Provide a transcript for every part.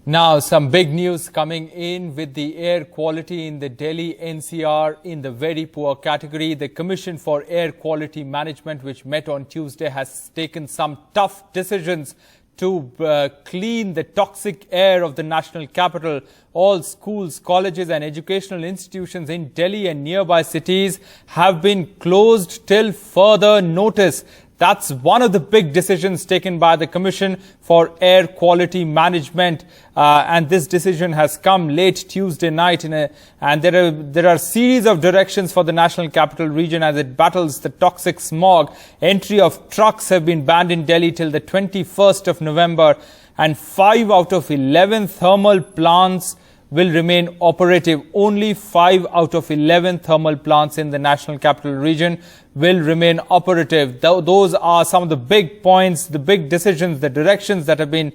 Now, some big news coming in with the air quality in the Delhi NCR in the very poor category. The Commission for Air Quality Management, which met on Tuesday, has taken some tough decisions to clean the toxic air of the national capital. All schools, colleges and educational institutions in Delhi and nearby cities have been closed till further notice. That's one of the big decisions taken by the Commission for Air Quality Management, and this decision has come late Tuesday night. And there are series of directions for the National Capital Region as it battles the toxic smog. Entry of trucks have been banned in Delhi till the 21st of November, and 5 out of 11 thermal plants will remain operative. Only 5 out of 11 thermal plants in the National Capital Region will remain operative. Those are some of the big points, the big decisions, the directions that have been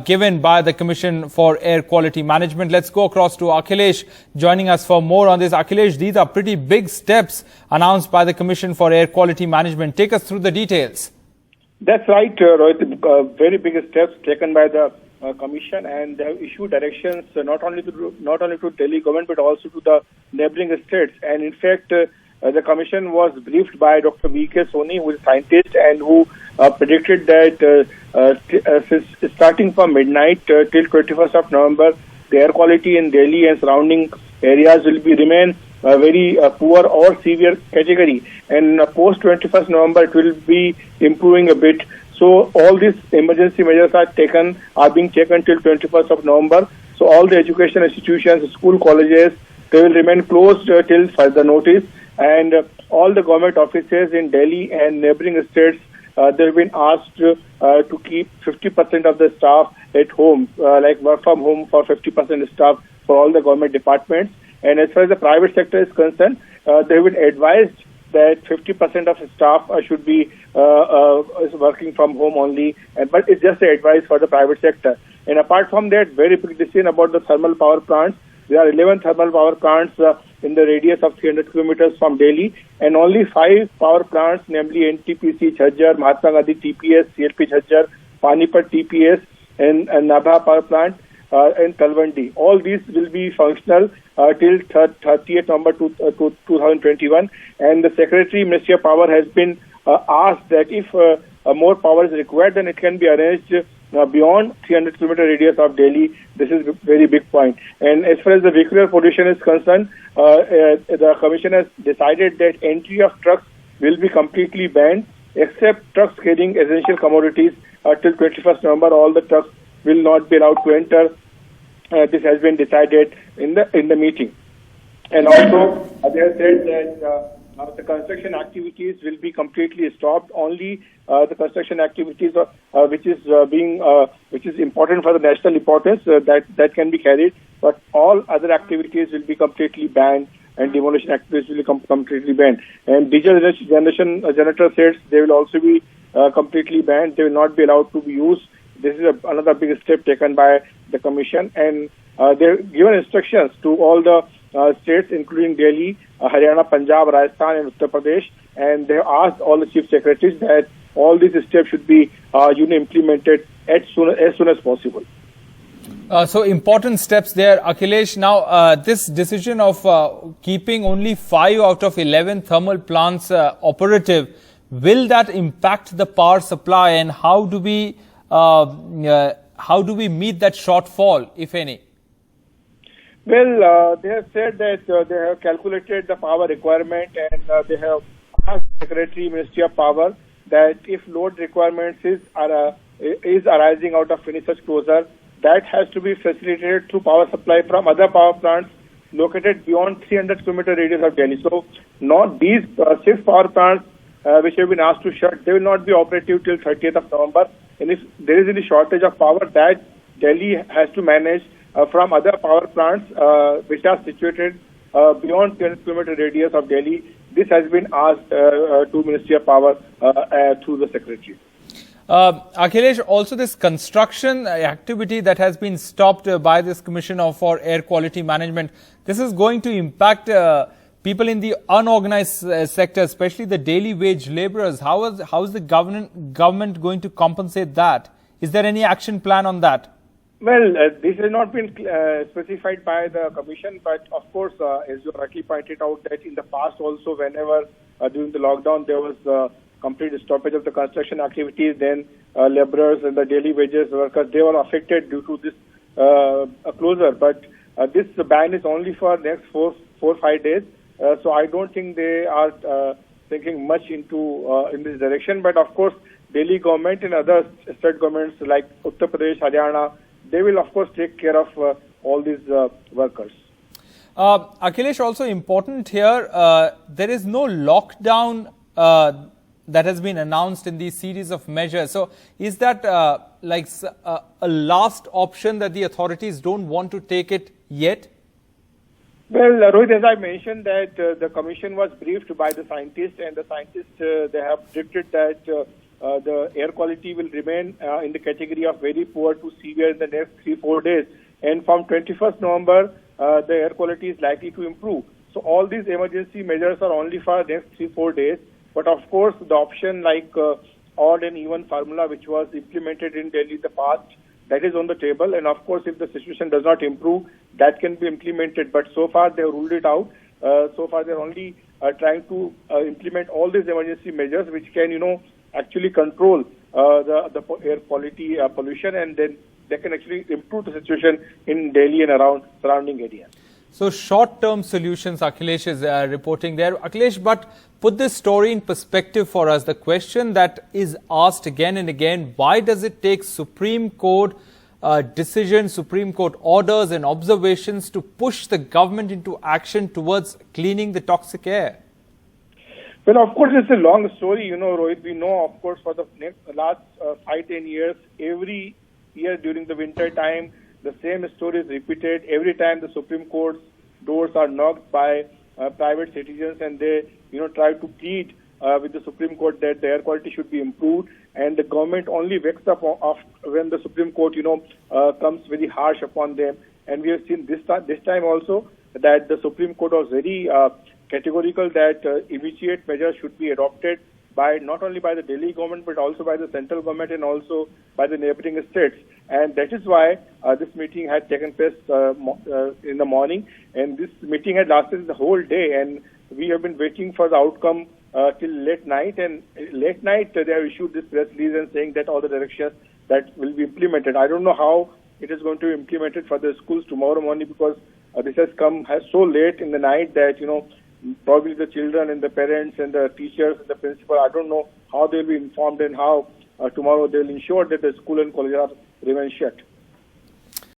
given by the Commission for Air Quality Management. Let's go across to Akhilesh joining us for more on this. Akhilesh, these are pretty big steps announced by the Commission for Air Quality Management. Take us through the details. That's right, Rohit. Very big steps taken by the Commission, and they have issued directions not only to Delhi government but also to the neighboring states. And in fact, the Commission was briefed by Dr. V.K. Soni, who is a scientist and who predicted that starting from midnight till 21st of November, the air quality in Delhi and surrounding areas will remain very poor or severe category. And post 21st November, it will be improving a bit. So all these emergency measures are being taken till 21st of November. So all the education institutions, school, colleges, they will remain closed till further notice. And all the government offices in Delhi and neighboring states, they've been asked to keep 50% of the staff at home, like work from home for 50% staff for all the government departments. And as far as the private sector is concerned, they've been advised that 50% of staff should be working from home only, but it's just an advice for the private sector. And apart from that, very big decision about the thermal power plants. There are 11 thermal power plants in the radius of 300 kilometers from Delhi, and only 5 power plants, namely NTPC Jhajjar, Mahatma Gandhi TPS, CLP Jhajjar, Panipat TPS, and Nabha power plant, and Talwandi. All these will be functional till 30th November 2021. And the Secretary, Ministry of Power, has been asked that if more power is required, then it can be arranged beyond 300 kilometer radius of Delhi. This is a very big point. And as far as the vehicular pollution is concerned, the Commission has decided that entry of trucks will be completely banned, except trucks carrying essential commodities till 21st November. All the trucks will not be allowed to enter. This has been decided in the meeting. And also, they have said that the construction activities will be completely stopped. Only the construction activities which is important for the national importance that can be carried, but all other activities will be completely banned, and demolition activities will be completely banned. And diesel generation generator sets, they will also be completely banned. They will not be allowed to be used. This is another big step taken by the Commission, and they've given instructions to all the states, including Delhi, Haryana, Punjab, Rajasthan, and Uttar Pradesh, and they have asked all the chief secretaries that all these steps should be implemented as soon as possible. So important steps there, Akhilesh. Now, this decision of keeping only 5 out of 11 thermal plants operative, will that impact the power supply, and how do we meet that shortfall, if any? Well, they have said that they have calculated the power requirement, and they have asked the Secretary, Ministry of Power, that if load requirements is arising out of any such closure, that has to be facilitated through power supply from other power plants located beyond 300 kilometer radius of Delhi. So, not these 6 power plants which have been asked to shut, they will not be operative till 30th of November. And if there is any shortage of power, that Delhi has to manage from other power plants which are situated beyond 300 kilometer radius of Delhi. This has been asked to Ministry of Power through the Secretary. Akhilesh, also this construction activity that has been stopped by this Commission for Air Quality Management, this is going to impact people in the unorganized sector, especially the daily wage laborers. How is the government going to compensate that? Is there any action plan on that? Well, this has not been specified by the commission, but of course, as you rightly pointed out, that in the past also, whenever during the lockdown there was complete stoppage of the construction activities, then laborers and the daily wages workers, they were affected due to this closure. But this ban is only for next 4-5 days, so I don't think they are thinking much into in this direction. But of course, Delhi government and other state governments like Uttar Pradesh, Haryana, they will of course take care of all these workers. Akhilesh, also important here, there is no lockdown that has been announced in these series of measures. So is that like a last option that the authorities don't want to take it yet? Well, Rohit, as I mentioned that the commission was briefed by the scientists, and the scientists, they have predicted that the air quality will remain in the category of very poor to severe in the next 3-4 days. And from 21st November, the air quality is likely to improve. So all these emergency measures are only for next 3-4 days. But of course, the option like odd and even formula, which was implemented in Delhi in the past, that is on the table. And of course, if the situation does not improve, that can be implemented. But so far, they have ruled it out. So far, they're only trying to implement all these emergency measures, which can, actually control the air quality pollution, and then they can actually improve the situation in Delhi and around surrounding areas. So short-term solutions, Akhilesh is reporting there. Akhilesh, but put this story in perspective for us. The question that is asked again and again, why does it take Supreme Court decisions, Supreme Court orders and observations to push the government into action towards cleaning the toxic air? Well, of course, it's a long story, Rohit. We know, of course, for the last 5-10 years, every year during the winter time, the same story is repeated. Every time the Supreme Court's doors are knocked by private citizens, and they, try to plead with the Supreme Court that the air quality should be improved, and the government only wakes up when the Supreme Court, comes very harsh upon them. And we have seen this time also that the Supreme Court was very categorical that immediate measures should be adopted by not only by the Delhi government but also by the central government and also by the neighboring states. And that is why this meeting had taken place in the morning, and this meeting had lasted the whole day, and we have been waiting for the outcome till late night. And late night they have issued this press release and saying that all the directions that will be implemented. I don't know how it is going to be implemented for the schools tomorrow morning, because this has come so late in the night that probably the children and the parents and the teachers and the principal, I don't know how they will be informed and how tomorrow they will ensure that the school and colleges remain shut.